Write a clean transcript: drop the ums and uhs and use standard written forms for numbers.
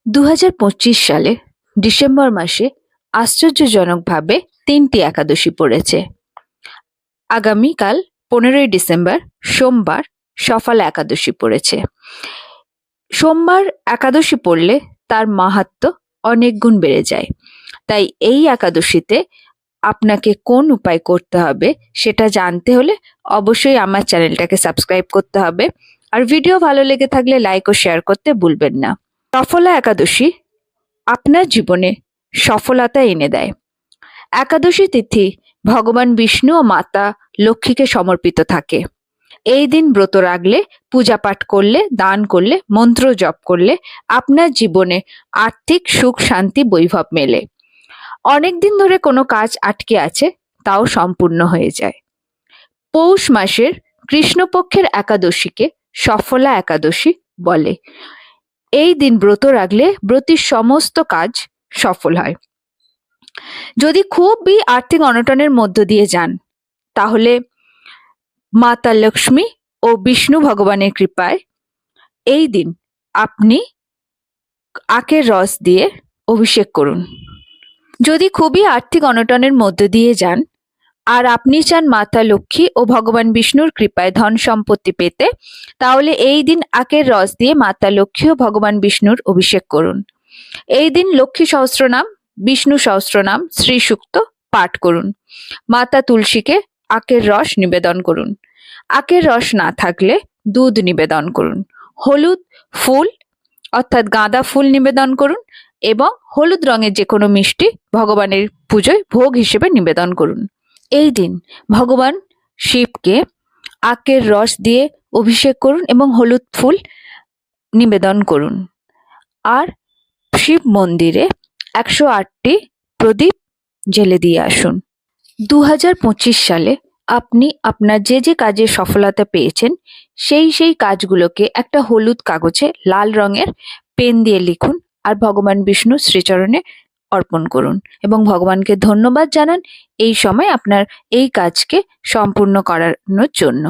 সালে ডিসেম্বর মাসে আশ্চর্যজনকভাবে ৩টি একাদশী পড়েছে। আগামীকাল ১৫ই ডিসেম্বর সোমবার সফলা একাদশী পড়েছে। সোমবার একাদশী পড়লে তার মাহাত্ম্য অনেক গুণ বেড়ে যায়। তাই এই একাদশীতে আপনাকে কোন উপায় করতে হবে সেটা জানতে হলে অবশ্যই আমার চ্যানেলটাকে সাবস্ক্রাইব করতে হবে। আর ভিডিও ভালো লেগে থাকলে লাইক ও শেয়ার করতে ভুলবেন না। সফলা একাদশী আপনার জীবনে সফলতা এনে দেয়। একাদশী তিথি ভগবান বিষ্ণু ও মাতা লক্ষ্মীকে সমর্পিত থাকে। এই দিন ব্রত রাখলে, পূজা পাঠ করলে, দান করলে, মন্ত্র জপ করলে আপনার জীবনে আর্থিক সুখ শান্তি বৈভব মেলে। অনেক দিন ধরে কোনো কাজ আটকে আছে, তাও সম্পূর্ণ হয়ে যায়। পৌষ মাসের কৃষ্ণপক্ষের একাদশীকে সফলা একাদশী বলে। এই দিন ব্রত রাখলে ব্রতীর সমস্ত কাজ সফল হয়। যদি খুবই আর্থিক অনটনের মধ্য দিয়ে যান, তাহলে মাতা লক্ষ্মী ও বিষ্ণু ভগবানের কৃপায় এই দিন আপনি আখের রস দিয়ে অভিষেক করুন। যদি খুবই আর্থিক অনটনের মধ্য দিয়ে যান আর আপনি চান মাতা লক্ষ্মী ও ভগবান বিষ্ণুর কৃপায় ধন সম্পত্তি পেতে, তাহলে এই দিন আখের রস দিয়ে মাতা লক্ষ্মী ও ভগবান বিষ্ণুর অভিষেক করুন। এই দিন লক্ষ্মী সহস্রনাম, বিষ্ণু সহস্রনাম, শ্রী সূক্ত পাঠ করুন। মাতা তুলসীকে আখের রস নিবেদন করুন। আখের রস না থাকলে দুধ নিবেদন করুন। হলুদ ফুল অর্থাৎ গাঁদা ফুল নিবেদন করুন এবং হলুদ রঙের যে কোনো মিষ্টি ভগবানের পুজোয় ভোগ হিসেবে নিবেদন করুন। এই দিন ভগবান শিবকে আখের রস দিয়ে অভিষেক করুন এবং হলুদ ফুল নিবেদন করুন। আর শিব মন্দিরে ১০৮টি প্রদীপ জ্বেলে দিয়ে আসুন। ২০২৫ সালে আপনি আপনার যে যে কাজে সফলতা পেয়েছেন সেই কাজগুলোকে একটা হলুদ কাগজে লাল রঙের পেন দিয়ে লিখুন আর ভগবান বিষ্ণু শ্রীচরণে অর্পণ করুন এবং ভগবানকে ধন্যবাদ জানান এই সময় আপনার এই কাজকে সম্পূর্ণ করানোর জন্য।